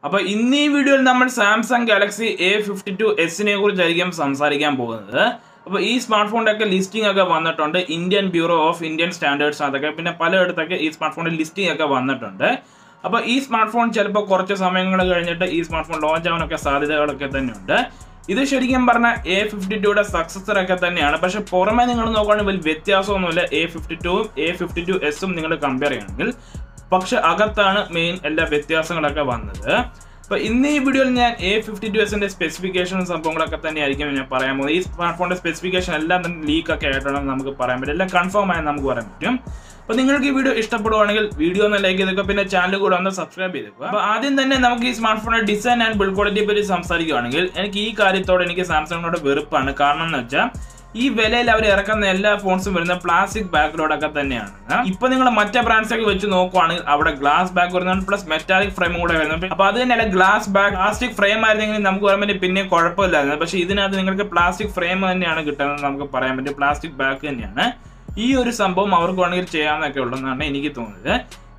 അപ്പോൾ ഇന്ന് ഈ വീഡിയോയിൽ നമ്മൾ സാംസങ് ഗാലക്സി A52S കുറിച്ചായിരിക്കും സംസാരിക്കാൻ പോകുന്നത്. അപ്പോൾ ഈ സ്മാർട്ട് ഫോണിന്റെ ഒക്കെ ലിസ്റ്റിംഗ് ഒക്കെ വന്നിട്ടുണ്ട്. Indian bureau of Indian standards അതൊക്കെ പിന്നെ പലയിടത്തൊക്കെ ഈ സ്മാർട്ട് ഫോണിന്റെ ലിസ്റ്റിംഗ് ഒക്കെ വന്നിട്ടുണ്ട്. അപ്പോൾ ഈ സ്മാർട്ട് ഫോൺ ചിലപ്പോൾ കുറച്ച് സമയങ്ങൾ കഴിഞ്ഞിട്ട് ഈ സ്മാർട്ട് ഫോൺ ലോഞ്ച് ആവാനൊക്കെ സാധ്യതകളൊക്കെ തന്നെയുണ്ട്. ഇത് ശരിക്കും പറഞ്ഞാൽ A52യുടെ സക്സസർ ഒക്കെ തന്നെയാണ്. പക്ഷെ പുറമെ നിങ്ങൾ നോക്കുകയാണെങ്കിൽ വലിയ വ്യത്യാസമൊന്നുമില്ല A52ഉം A52Sഉം നിങ്ങൾ കമ്പയർ ചെയ്യണമെങ്കിൽ. പക്ഷെ അകത്താണ് മെയിൻ എല്ലാ വ്യത്യാസങ്ങളൊക്കെ വന്നത്. അപ്പോൾ ഇന്ന് ഈ വീഡിയോയിൽ ഞാൻ A52Sന്റെ സ്പെസിഫിക്കേഷനും സംഭവങ്ങളൊക്കെ തന്നെയായിരിക്കും ഞാൻ പറയാൻ പോകുന്നത്. ഈ സ്മാർട്ട് ഫോണിന്റെ സ്പെസിഫിക്കേഷൻ എല്ലാം തന്നെ ലീക്കൊക്കെ ആയിട്ടാണെന്ന് നമുക്ക് പറയാൻ പറ്റും, എല്ലാം കൺഫേം ആയി നമുക്ക് പറയാൻ പറ്റും. അപ്പോൾ നിങ്ങൾക്ക് ഈ വീഡിയോ ഇഷ്ടപ്പെടുവാണെങ്കിൽ വീഡിയോ ഒന്ന് ലൈക്ക് ചെയ്തേക്കുക, പിന്നെ ചാനൽ കൂടെ ഒന്ന് സബ്സ്ക്രൈബ് ചെയ്തേക്കുക. അപ്പോൾ ആദ്യം തന്നെ നമുക്ക് ഈ സ്മാർട്ട് ഫോണിന്റെ ഡിസൈൻ ആൻഡ് ബിൽഡ് ക്വാളിറ്റിയെ പറ്റി സംസാരിക്കുകയാണെങ്കിൽ എനിക്ക് ഈ കാര്യത്തോടെ എനിക്ക് സാംസങ്ങിനോട് വെറുപ്പാണ്. കാരണം എന്ന് വെച്ചാൽ ഈ വിലയിൽ അവർ ഇറക്കുന്ന എല്ലാ ഫോൺസും വരുന്ന പ്ലാസ്റ്റിക് ബാക്കിലോടൊക്കെ തന്നെയാണ്. ഇപ്പൊ നിങ്ങൾ മറ്റേ ബ്രാൻഡ്സ് ഒക്കെ വെച്ച് നോക്കുവാണെങ്കിൽ അവിടെ ഗ്ലാസ് ബാക്ക് വരുന്നുണ്ട്, പ്ലസ് മെറ്റാലിക് ഫ്രെയിം കൂടെ വരുന്നുണ്ട്. അപ്പൊ അത് തന്നെയല്ല, ഗ്ലാസ് ബാക്ക് പ്ലാസ്റ്റിക് ഫ്രെയിം ആയിരുന്നെങ്കിൽ നമുക്ക് പറയാൻ പറ്റും പിന്നെ കുഴപ്പമില്ലായിരുന്നു. പക്ഷെ ഇതിനകത്ത് നിങ്ങൾക്ക് പ്ലാസ്റ്റിക് ഫ്രെയിം തന്നെയാണ് കിട്ടുന്നത്, നമുക്ക് പറയാൻ പറ്റും പ്ലാസ്റ്റിക് ബാക്ക് തന്നെയാണ്. ഈ ഒരു സംഭവം അവർക്ക് വേണമെങ്കിൽ ചെയ്യാമെന്നൊക്കെ ഉള്ളതെന്നാണ് എനിക്ക് തോന്നുന്നത്.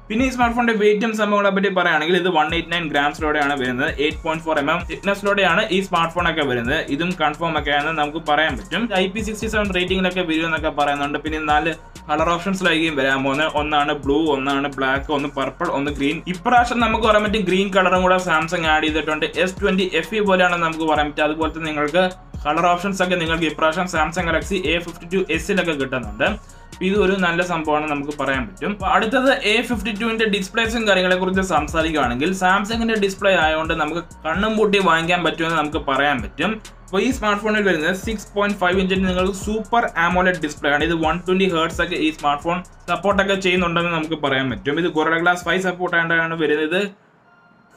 പിന്നെ ഈ സ്മാർട്ട് ഫോണിന്റെ വെയിറ്റും സംഭവങ്ങളെ പറ്റി പറയുകയാണെങ്കിൽ ഇത് 189 ഗ്രാംസിലൂടെയാണ് വരുന്നത്. 8.4 mm തിക്നെസ്സിലൂടെയാണ് ഈ സ്മാർട്ട് ഫോൺ ഒക്കെ വരുന്നത്. ഇതും കൺഫേം ഒക്കെ ആണെന്ന് നമുക്ക് പറയാൻ പറ്റും. IP67 റേറ്റിംഗിലൊക്കെ വരുമെന്നൊക്കെ പറയുന്നുണ്ട്. പിന്നെ 4 കളർ ഓപ്ഷൻസിലായിരിക്കും വരാൻ പോകുന്നത്. ഒന്നാണ് ബ്ലൂ, ഒന്നാണ് ബ്ലാക്ക്, ഒന്ന് പർപ്പിൾ, ഒന്ന് ഗ്രീൻ. ഇപ്രാവശ്യം നമുക്ക് പറയാൻ പറ്റും ഗ്രീൻ കളറും കൂടെ സാംസങ് ആഡ് ചെയ്തിട്ടുണ്ട്. S20 FE പോലെയാണ് നമുക്ക് പറയാൻ പറ്റും. അതുപോലെ നിങ്ങൾക്ക് കളർ ഓപ്ഷൻസ് ഒക്കെ നിങ്ങൾക്ക് ഇപ്രാവശ്യം സാംസങ് ഗാലക്സി A52Sലൊക്കെ കിട്ടുന്നുണ്ട്. ഇത് ഒരു നല്ല സംഭവമാണ് നമുക്ക് പറയാൻ പറ്റും. അടുത്തത് A52ന്റെ ഡിസ്പ്ലേസും കാര്യങ്ങളെ കുറിച്ച് സംസാരിക്കുകയാണെങ്കിൽ സാംസങ്ങിന്റെ ഡിസ്പ്ലേ ആയതുകൊണ്ട് നമുക്ക് കണ്ണും പൂട്ടി വാങ്ങിക്കാൻ പറ്റുമെന്ന് നമുക്ക് പറയാൻ പറ്റും. അപ്പോൾ ഈ സ്മാർട്ട് ഫോണിൽ വരുന്നത് 6.5 ഇഞ്ചിന് നിങ്ങൾക്ക് സൂപ്പർ ആമോലെഡ് ഡിസ്പ്ലേ ആണ്. ഇത് 120 Hz ഒക്കെ ഈ സ്മാർട്ട് ഫോൺ സപ്പോർട്ടൊക്കെ ചെയ്യുന്നുണ്ടെന്ന് നമുക്ക് പറയാൻ പറ്റും. ഇത് Gorilla Glass 5 സപ്പോർട്ട് ആയിട്ടാണ് വരുന്നത്.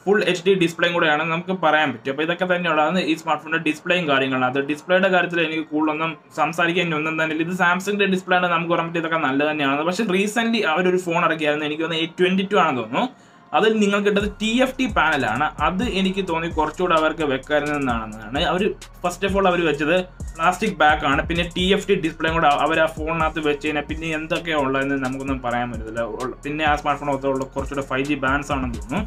ഫുൾ HD ഡിസ്പ്ലേയും കൂടെയാണ് നമുക്ക് പറയാൻ പറ്റും. അപ്പോൾ ഇതൊക്കെ തന്നെയുള്ളതാണ് ഈ സ്മാർട്ട് ഫോണിന്റെ ഡിസ്പ്ലേയും കാര്യങ്ങളാണ്. അത് ഡിസ്പ്ലേയുടെ കാര്യത്തിൽ എനിക്ക് കൂടുതലൊന്നും സംസാരിക്കാൻ ഒന്നും തന്നെ ഇല്ല. ഇത് സാംസങ്ങിന്റെ ഡിസ്പ്ലേ ആണ്, നമുക്ക് പറയാൻ പറ്റും ഇതൊക്കെ നല്ല തന്നെയാണ്. പക്ഷേ റീസെന്റ് അവരൊരു ഫോൺ ഇറക്കിയായിരുന്നു, എനിക്ക് തോന്നുന്നു A22 ആണെന്ന് തോന്നുന്നു. അതിൽ നിങ്ങൾക്ക് കിട്ടുന്നത് TFT പാനലാണ്. അത് എനിക്ക് തോന്നി കുറച്ചുകൂടെ അവർക്ക് വെക്കാറുണ്ടെന്നാണ്. അവർ ഫസ്റ്റ് ഓഫ് ഓൾ അവർ വെച്ചത് പ്ലാസ്റ്റിക് ബാക്ക് ആണ്. പിന്നെ TFT ഡിസ്പ്ലേയും കൂടെ അവർ ആ ഫോണിനകത്ത് വെച്ച് കഴിഞ്ഞാൽ പിന്നെ എന്തൊക്കെയാണ് ഉള്ളതെന്ന് നമുക്കൊന്നും പറയാൻ പറ്റില്ല. പിന്നെ ആ സ്മാർട്ട് ഫോണിനകത്തുള്ള കുറച്ചുകൂടെ 5G ബാൻഡ്സ് ആണെന്ന് തോന്നുന്നു.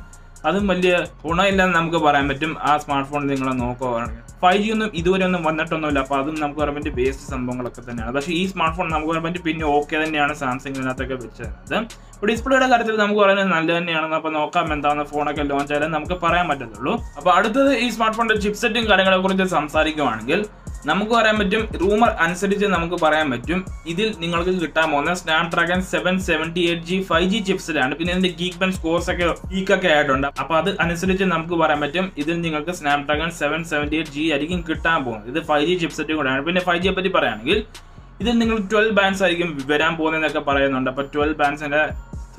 അതും വലിയ ഗുണമില്ലെന്ന് നമുക്ക് പറയാൻ പറ്റും. ആ സ്മാർട്ട് ഫോൺ നിങ്ങൾ നോക്കുകയാണെങ്കിൽ 5G ഒന്നും ഇതുവരെ ഒന്നും വന്നിട്ടൊന്നുമില്ല. അപ്പോൾ അതും നമുക്ക് പറയാൻ പറ്റും വേസ്റ്റ് സംഭവങ്ങളൊക്കെ തന്നെയാണ്. പക്ഷേ ഈ സ്മാർട്ട് ഫോൺ നമുക്ക് പറയാൻ പറ്റും പിന്നെ ഓക്കെ തന്നെയാണ് സാംസങ്ങിനകത്തൊക്കെ വെച്ചത്. ഇപ്പോൾ ഡിസ്പ്ലേയുടെ കാര്യത്തിൽ നമുക്ക് പറയുന്നത് നല്ല തന്നെയാണെന്ന്. അപ്പോൾ നോക്കാം എന്താണെന്ന് ഫോണൊക്കെ ലോഞ്ച് ആയാലും നമുക്ക് പറയാൻ പറ്റത്തുള്ളൂ. അപ്പോൾ അടുത്തത് ഈ സ്മാർട്ട് ഫോണിന്റെ ചിപ്സെറ്റും കാര്യങ്ങളെ കുറിച്ച് സംസാരിക്കുകയാണെങ്കിൽ നമുക്ക് പറയാൻ പറ്റും റൂമർ അനുസരിച്ച് നമുക്ക് പറയാൻ പറ്റും ഇതിൽ നിങ്ങൾക്ക് കിട്ടാൻ പോകുന്ന സ്നാപ്ഡ്രാഗൺ 778G 5G ചിപ്സിലാണ്. പിന്നെ ഇതിന്റെ ഗീക്ക് ബെഞ്ച് സ്കോർസ് ഒക്കെ വീക്കൊക്കെ ആയിട്ടുണ്ട്. അപ്പൊ അത് അനുസരിച്ച് നമുക്ക് പറയാൻ പറ്റും ഇതിൽ നിങ്ങൾക്ക് സ്നാപ്ഡ്രാഗൺ 778G ആയിരിക്കും കിട്ടാൻ പോകുന്നത്. ഇത് 5G ചിപ്സെറ്റും കൂടെയാണ്. പിന്നെ 5Gയെ പറ്റി പറയുകയാണെങ്കിൽ ഇതിൽ നിങ്ങൾ 12 ബാൻഡ്സ് ആയിരിക്കും വരാൻ പോകുന്നതെന്നൊക്കെ പറയുന്നുണ്ട്. അപ്പോൾ 12 ബാൻഡ്സിന്റെ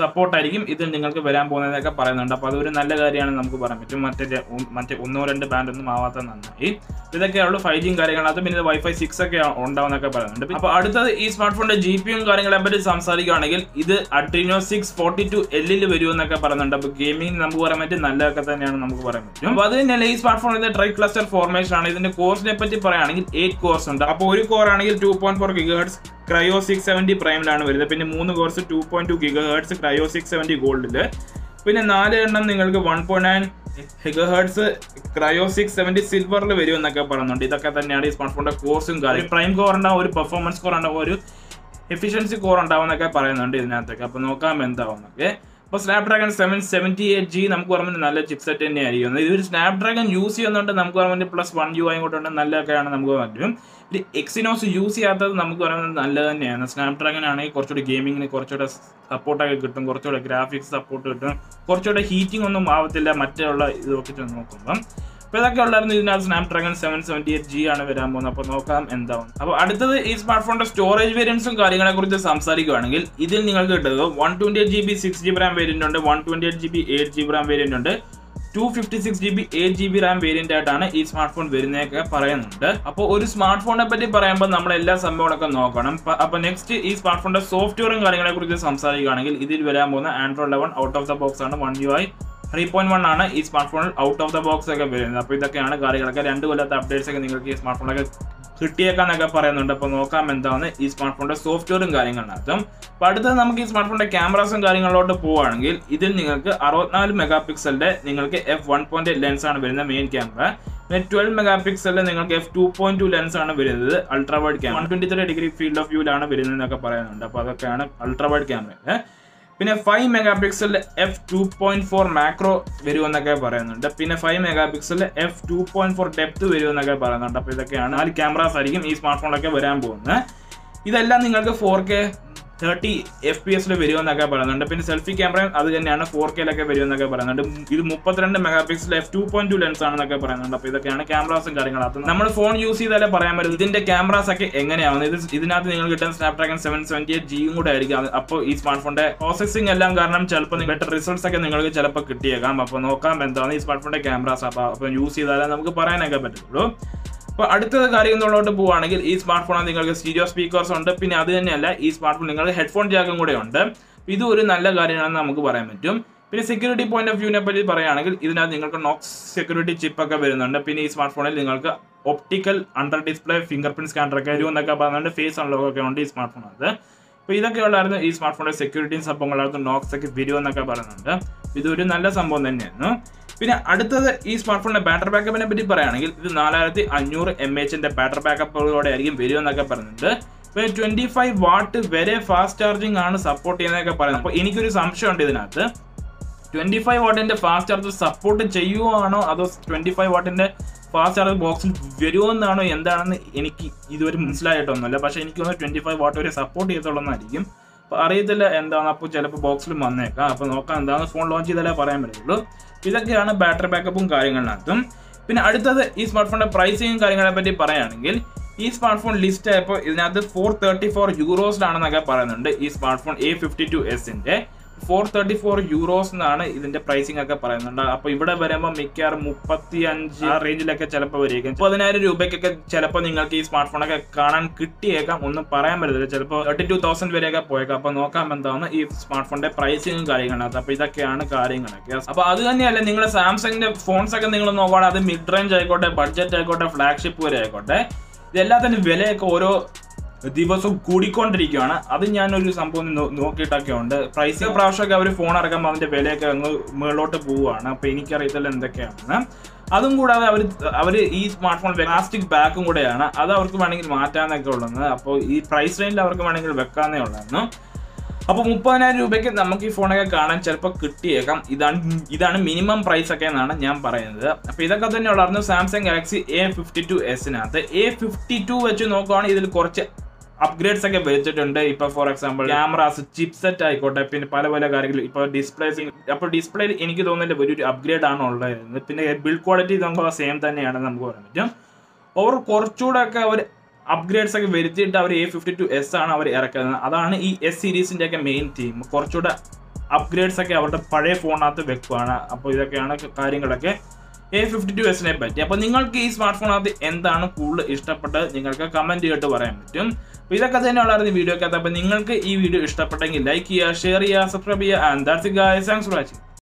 സപ്പോർട്ടായിരിക്കും ഇതിൽ നിങ്ങൾക്ക് വരാൻ പോകുന്നതൊക്കെ പറയുന്നുണ്ട്. അപ്പോൾ അതൊരു നല്ല കാര്യമാണ് നമുക്ക് പറയാൻ പറ്റും. മറ്റേ 1-2 ബാൻഡ് ഒന്നും ആവാത്ത നന്നായി. ഇതൊക്കെയുള്ള 5G കാര്യങ്ങളകത്ത് പിന്നെ Wi-Fi 6 ഒക്കെ ഉണ്ടാവുന്നൊക്കെ പറയുന്നുണ്ട്. അപ്പോൾ അടുത്തത് ഈ സ്മാർട്ട് ഫോണിന്റെ GPU കാര്യങ്ങളെ പറ്റി സംസാരിക്കുകയാണെങ്കിൽ ഇത് Adreno 642L വരുമെന്നൊക്കെ പറയുന്നുണ്ട്. അപ്പോൾ ഗെയിമിംഗ് നമുക്ക് പറയാൻ പറ്റും നല്ലതൊക്കെ തന്നെയാണ് നമുക്ക് പറയാൻ പറ്റും. അപ്പോൾ അത് തന്നെയല്ല ഈ സ്മാർട്ട് ഫോണിന്റെ ട്രൈ ക്ലസ്റ്റർ ഫോർമേഷൻ ആണ്. ഇതിന്റെ കോഴ്സിനെ പറ്റി പറയുകയാണെങ്കിൽ 8 കോഴ്സ് ഉണ്ട്. അപ്പോൾ ഒരു കോർ ആണെങ്കിൽ 2.4 GHz ക്രയോ 670 പ്രൈമിലാണ് വരുന്നത്. പിന്നെ 3 കോഴ്സ് 2.2 GHz ക്രയോ 670 ഗോൾഡില്. പിന്നെ 4 എണ്ണം നിങ്ങൾക്ക് 1.9 GHz ക്രയോ 670 സിൽവറിൽ വരും എന്നൊക്കെ പറയുന്നുണ്ട്. ഇതൊക്കെ തന്നെയാണ് ഈ സ്മാർട്ട് ഫോണിന്റെ കോഴ്സും കാര്യം. പ്രൈം കോർ ഉണ്ടാവും, ഒരു പെർഫോമൻസ് കോർ ഉണ്ടാവും, ഒരു എഫിഷ്യൻസി കോർ ഉണ്ടാവും എന്നൊക്കെ പറയുന്നുണ്ട് ഇതിനകത്തൊക്കെ. അപ്പോൾ നോക്കാം എന്താവുന്നൊക്കെ. അപ്പോൾ സ്നാപ്ഡ്രാഗൺ 778G നമുക്ക് പറയുമ്പോൾ നല്ല ചിപ്സെറ്റ് തന്നെയായിരിക്കും. ഇതൊരു സ്നാപ്ഡ്രാഗൺ യൂസ് ചെയ്യുന്നുണ്ട് നമുക്ക് പറയുമ്പോൾ +1 UI കൊണ്ടുണ്ട് നല്ലതൊക്കെയാണ് നമുക്ക് പറ്റും. ഇത് എക്സിനോസ് യൂസ് ചെയ്യാത്തത് നമുക്ക് പറയുന്നത് നല്ലത് തന്നെയാണ്. സ്നാപ്ഡ്രാഗൺ ആണെങ്കിൽ കുറച്ചുകൂടി ഗെയിമിങ്ങിന് കുറച്ചുകൂടെ സപ്പോർട്ടൊക്കെ കിട്ടും, കുറച്ചുകൂടെ ഗ്രാഫിക്സ് സപ്പോർട്ട് കിട്ടും, കുറച്ചുകൂടെ ഹീറ്റിംഗ് ഒന്നും ആവത്തില്ല മറ്റുള്ള ഇതൊക്കെ നോക്കുമ്പം. അപ്പോൾ ഇതൊക്കെ ഉള്ളായിരുന്നു ഇതിനകത്ത്. സ്നാപ്ഡ്രാഗൺ 778G ആണ് വരാൻ പോകുന്നത്. അപ്പോൾ നോക്കാം എന്താവും. അപ്പോൾ അടുത്തത് ഈ സ്മാർട്ട് ഫോണിന്റെ സ്റ്റോറേജ് വേരിയൻസും കാര്യങ്ങളെ കുറിച്ച് സംസാരിക്കുകയാണെങ്കിൽ ഇതിൽ നിങ്ങൾക്ക് കിട്ടുന്നത് 128GB 6GB റാം വേരിയന്റ് ഉണ്ട്, 128GB 8GB റാം വേരിയന്റ് ഉണ്ട്, 256GB 8GB റാം വേരിയന്റ് ആയിട്ടാണ് ഈ സ്മാർട്ട് ഫോൺ വരുന്നതൊക്കെ പറയുന്നുണ്ട്. അപ്പോൾ ഒരു സ്മാർട്ട് ഫോണിനെ പറ്റി പറയുമ്പോൾ നമ്മൾ എല്ലാ സംഭവങ്ങളൊക്കെ നോക്കണം. അപ്പോൾ നെക്സ്റ്റ് ഈ സ്മാർട്ട് ഫോണിന്റെ സോഫ്റ്റ്വെയറും കാര്യങ്ങളെ കുറിച്ച് സംസാരിക്കുകയാണെങ്കിൽ ഇതിൽ വരാൻ പോകുന്ന Android 11 out of the box ആണ്. 1UI 3.1 ആണ് ഈ സ്മാർട്ട് ഫോണിൽ ഔട്ട് ഓഫ് ദ ബോക്സ് ഒക്കെ വരുന്നത്. അപ്പോൾ ഇതൊക്കെയാണ് കാര്യങ്ങളൊക്കെ. 2 കൊല്ലത്തെ അപ്ഡേറ്റ്സ് ഒക്കെ നിങ്ങൾക്ക് ഈ സ്മാർട്ട് ഫോണിലൊക്കെ കിട്ടിയേക്കാന്നൊക്കെ പറയുന്നുണ്ട്. അപ്പോൾ നോക്കാം എന്താണ് ഈ സ്മാർട്ട് ഫോണിന്റെ സോഫ്റ്റ്വെയറും കാര്യങ്ങളിനകത്തും. അപ്പോൾ അടുത്തത് നമുക്ക് ഈ സ്മാർട്ട് ഫോണിന്റെ ക്യാമറാസും കാര്യങ്ങളിലോട്ട് പോവുകയാണെങ്കിൽ ഇതിൽ നിങ്ങൾക്ക് 64 മെഗാ പിക്സലിന്റെ നിങ്ങൾക്ക് f1.8 ലെൻസ് ആണ് വരുന്നത് മെയിൻ ക്യാമറ. പിന്നെ 12 മെഗാ പിക്സലിൽ നിങ്ങൾക്ക് f2.2 ലെൻസ് ആണ് വരുന്നത് ultra wide camera. 123 degree field of വ്യൂലാണ് വരുന്നത് എന്നൊക്കെ പറയുന്നുണ്ട്. അപ്പോൾ അതൊക്കെയാണ് അൾട്രാ വൈഡ് ക്യാമറ. പിന്നെ 5 മെഗാ പിക്സലിൽ f2.4 മാക്രോ വരുമെന്നൊക്കെ പറയുന്നുണ്ട്. പിന്നെ 5 മെഗാ പിക്സലിൽ f2.4 ഡെപ്ത് വരുമെന്നൊക്കെ പറയുന്നുണ്ട്. അപ്പോൾ ഇതൊക്കെയാണ് 4 ക്യാമറാസ് ആയിരിക്കും ഈ സ്മാർട്ട് ഫോണിലൊക്കെ വരാൻ പോകുന്നത്. ഇതെല്ലാം നിങ്ങൾക്ക് 4K 30 FPS വരുമെന്നൊക്കെ പറയുന്നുണ്ട്. പിന്നെ സെൽഫി ക്യാമറയും അത് തന്നെയാണ് 4Kയിലൊക്കെ വരുമെന്നൊക്കെ പറയുന്നുണ്ട്. ഇത് 32 മെഗാ പിക്സൽ f2.2 ലെൻസ് ആണെന്നൊക്കെ പറയുന്നുണ്ട്. അപ്പോൾ ഇതൊക്കെയാണ് ക്യാമറാസും കാര്യങ്ങളാണ്. നമ്മൾ ഫോൺ യൂസ് ചെയ്താലേ പറയാൻ പറ്റും ഇതിന്റെ ക്യാമറാസ് ഒക്കെ എങ്ങനെയാണ്. ഇതിനകത്ത് നിങ്ങൾ കിട്ടുന്ന സ്നാപ്ഡ്രാഗൺ 778G കൂടെ ആയിരിക്കും. അപ്പോൾ ഈ സ്മാർട്ട് ഫോണിന്റെ പ്രോസസിംഗ് എല്ലാം കാരണം ചിലപ്പോൾ ബെറ്റർ റിസൾട്ട്സ് ഒക്കെ നിങ്ങൾക്ക് ചിലപ്പോൾ കിട്ടിയേക്കാം. അപ്പോൾ നോക്കാം എന്താണ് ഈ സ്മാർട്ട് ഫോണിന്റെ ക്യാമറാസ്. അപ്പോൾ യൂസ് ചെയ്താലേ നമുക്ക് പറയാനൊക്കെ പറ്റുള്ളൂ. അപ്പോൾ അടുത്തത് കാര്യങ്ങളിലോട്ട് പോവുകയാണെങ്കിൽ ഈ സ്മാർട്ട് ഫോണിൽ നിങ്ങൾക്ക് സ്റ്റീരിയോ സ്പീക്കേഴ്സ് ഉണ്ട്. പിന്നെ അത് തന്നെയല്ല ഈ സ്മാർട്ട് ഫോൺ നിങ്ങൾക്ക് ഹെഡ്ഫോൺ ജാക്കും കൂടെ ഉണ്ട്. ഇത് ഒരു നല്ല കാര്യമാണെന്ന് നമുക്ക് പറയാൻ പറ്റും. പിന്നെ സെക്യൂരിറ്റി പോയിന്റ് ഓഫ് വ്യൂവിനെ പറ്റി പറയുകയാണെങ്കിൽ ഇതിനകത്ത് നിങ്ങൾക്ക് നോക്സ് സെക്യൂരിറ്റി ചിപ്പ് ഒക്കെ വരുന്നുണ്ട്. പിന്നെ ഈ സ്മാർട്ട് ഫോണിൽ നിങ്ങൾക്ക് optical under display finger print scanner ഒക്കെ വരുമെന്നൊക്കെ പറയുന്നുണ്ട്. ഫേസ് അൺലോക്ക് ഒക്കെ ഉണ്ട് ഈ സ്മാർട്ട് ഫോണത്. അപ്പോൾ ഇതൊക്കെ ഉള്ളായിരുന്നു ഈ സ്മാർട്ട് ഫോണിന്റെ സെക്യൂരിറ്റിയും സംഭവങ്ങളായിരുന്നു. നോക്സ് ഒക്കെ വരുമെന്നൊക്കെ പറയുന്നുണ്ട്. ഇതൊരു നല്ല സംഭവം തന്നെയായിരുന്നു. പിന്നെ അടുത്തത് ഈ സ്മാർട്ട് ഫോണിന്റെ ബാറ്ററി ബാക്കപ്പിനെ പറ്റി പറയുകയാണെങ്കിൽ ഇത് 4500 mAh ബാറ്ററി ബാക്കപ്പോടെ ആയിരിക്കും വരുമെന്നൊക്കെ പറയുന്നുണ്ട്. പിന്നെ 25 വാട്ട് വരെ ഫാസ്റ്റ് ചാർജിങ് ആണ് സപ്പോർട്ട് ചെയ്യുന്നതൊക്കെ പറയുന്നത്. അപ്പോൾ എനിക്കൊരു സംശയമുണ്ട് ഇതിനകത്ത് 25 വാട്ടിന്റെ ഫാസ്റ്റ് ചാർജർ സപ്പോർട്ട് ചെയ്യുവാണോ അതോ 25 വാട്ടിന്റെ ഫാസ്റ്റ് ചാർജർ ബോക്സിൽ വരുമെന്നാണോ എന്താണെന്ന് എനിക്ക് ഇതുവരെ മനസ്സിലായിട്ടൊന്നുമില്ല. പക്ഷേ എനിക്ക് തോന്നുന്നു 25 വാട്ട് വരെ സപ്പോർട്ട് ചെയ്തോളുന്നതായിരിക്കും. അപ്പോൾ അറിയത്തില്ല എന്താണ്. അപ്പോൾ ചിലപ്പോൾ ബോക്സിലും വന്നേക്കാം. അപ്പോൾ നോക്കാം എന്താണ് ഫോൺ ലോഞ്ച് ചെയ്താലേ പറയാൻ പറ്റുള്ളൂ. ഇതൊക്കെയാണ് ബാറ്ററി ബാക്കപ്പും കാര്യങ്ങളിനകത്തും. പിന്നെ അടുത്തത് ഈ സ്മാർട്ട് ഫോണിന്റെ പ്രൈസിങ്ങും കാര്യങ്ങളെ പറ്റി പറയുകയാണെങ്കിൽ ഈ സ്മാർട്ട് ഫോൺ ലിസ്റ്റ് ആയപ്പോൾ ഇതിനകത്ത് 434 യൂറോസിലാണെന്നൊക്കെ പറയുന്നുണ്ട്. ഈ സ്മാർട്ട് ഫോൺ A52S 434 എന്നാണ് ഇതിന്റെ പ്രൈസിംഗ് ഒക്കെ പറയുന്നുണ്ട്. അപ്പൊ ഇവിടെ വരുമ്പോൾ മിക്കവാറും 35 ആ റേഞ്ചിലൊക്കെ ചിലപ്പോൾ വരികയും 10,000 രൂപയ്ക്കൊക്കെ ചിലപ്പോൾ നിങ്ങൾക്ക് ഈ സ്മാർട്ട് ഫോണൊക്കെ കാണാൻ കിട്ടിയേക്കാം. ഒന്നും പറയാൻ പറ്റില്ല. ചിലപ്പോൾ 32,000 വരെയൊക്കെ പോയേക്കാം. അപ്പൊ നോക്കാം എന്താണ് ഈ സ്മാർട്ട് ഫോണിന്റെ പ്രൈസിങ്ങും കാര്യങ്ങളാണ്. അപ്പൊ ഇതൊക്കെയാണ് കാര്യങ്ങളൊക്കെ. അപ്പൊ അത് തന്നെയല്ല നിങ്ങൾ സാംസങ്ങിന്റെ ഫോൺസ് ഒക്കെ നിങ്ങൾ നോക്കുകയാണെങ്കിൽ അത് മിഡ് റേഞ്ച് ആയിക്കോട്ടെ, ബഡ്ജറ്റ് ആയിക്കോട്ടെ, ഫ്ലാഗ്ഷിപ്പ് വരെ ആയിക്കോട്ടെ, ഇതെല്ലാത്തിനും വിലയൊക്കെ ഓരോ ദിവസവും കൂടിക്കൊണ്ടിരിക്കുകയാണ്. അത് ഞാനൊരു സംഭവം നോക്കിയിട്ടൊക്കെ ഉണ്ട്. പ്രൈസിങ് പ്രാവശ്യമൊക്കെ അവർ ഫോൺ ഇറക്കുമ്പോൾ അതിന്റെ വിലയൊക്കെ അങ്ങ് മുകളിലോട്ട് പോവുകയാണ്. അപ്പൊ എനിക്കറിയത്തില്ല എന്തൊക്കെയാണെന്ന്. അതും കൂടാതെ അവർ ഈ സ്മാർട്ട് ഫോൺ പ്ലാസ്റ്റിക് ബാക്കും കൂടെയാണ്. അത് അവർക്ക് വേണമെങ്കിൽ മാറ്റാനൊക്കെ ഉള്ളത്. അപ്പോൾ ഈ പ്രൈസ് റേഞ്ചിൽ അവർക്ക് വേണമെങ്കിൽ വെക്കാന്നേ ഉള്ളായിരുന്നു. അപ്പോൾ 30,000 രൂപയ്ക്ക് നമുക്ക് ഈ ഫോണൊക്കെ കാണാൻ ചിലപ്പോൾ കിട്ടിയേക്കാം. ഇതാണ് മിനിമം പ്രൈസ് ഒക്കെ എന്നാണ് ഞാൻ പറയുന്നത്. അപ്പോൾ ഇതൊക്കെ തന്നെ ഉള്ളായിരുന്നു സാംസങ് ഗാലക്സി A52S. A52 വെച്ച് നോക്കുകയാണെങ്കിൽ ഇതിൽ കുറച്ച് അപ്ഗ്രേഡ്സ് ഒക്കെ വെച്ചിട്ടുണ്ട്. ഇപ്പൊ ഫോർ എക്സാമ്പിൾ ക്യാമറാസ്, ചിപ്സെറ്റ് ആയിക്കോട്ടെ, പിന്നെ പല പല കാര്യങ്ങൾ. ഇപ്പൊ ഡിസ്പ്ലേയിൽ എനിക്ക് തോന്നുന്നില്ല വലിയൊരു അപ്ഗ്രേഡ് ആണ് ഉള്ളത്. പിന്നെ ബിൽഡ് ക്വാളിറ്റി നമുക്ക് സെയിം തന്നെയാണെന്ന് നമുക്ക് പറയാൻ പറ്റും. അവർ കുറച്ചുകൂടെ ഒക്കെ അവർ അപ്ഗ്രേഡ്സ് ഒക്കെ വരുത്തിയിട്ട് അവർ A52S ആണ് അവർ ഇറക്കുന്നത്. അതാണ് ഈ S സീരീസിന്റെ ഒക്കെ മെയിൻ തീം. കുറച്ചുകൂടെ അപ്ഗ്രേഡ്സ് ഒക്കെ അവരുടെ പഴയ ഫോണിനകത്ത് വെക്കുകയാണ്. അപ്പോൾ ഇതൊക്കെയാണ് കാര്യങ്ങളൊക്കെ A52S പറ്റി. അപ്പോൾ നിങ്ങൾക്ക് ഈ സ്മാർട്ട് ഫോണിനകത്ത് എന്താണ് കൂടുതൽ ഇഷ്ടപ്പെട്ടത് നിങ്ങൾക്ക് കമന്റ് ചെയ്തിട്ട് പറയാൻ പറ്റും. അപ്പോൾ ഇതൊക്കെ തന്നെ ഉള്ളായിരുന്നു വീഡിയോക്കകത്ത്. അപ്പോൾ നിങ്ങൾക്ക് ഈ വീഡിയോ ഇഷ്ടപ്പെട്ടെങ്കിൽ ലൈക്ക് ചെയ്യുക, ഷെയർ ചെയ്യുക, സബ്സ്ക്രൈബ് ചെയ്യുക. And that's it guys. Thanks for watching.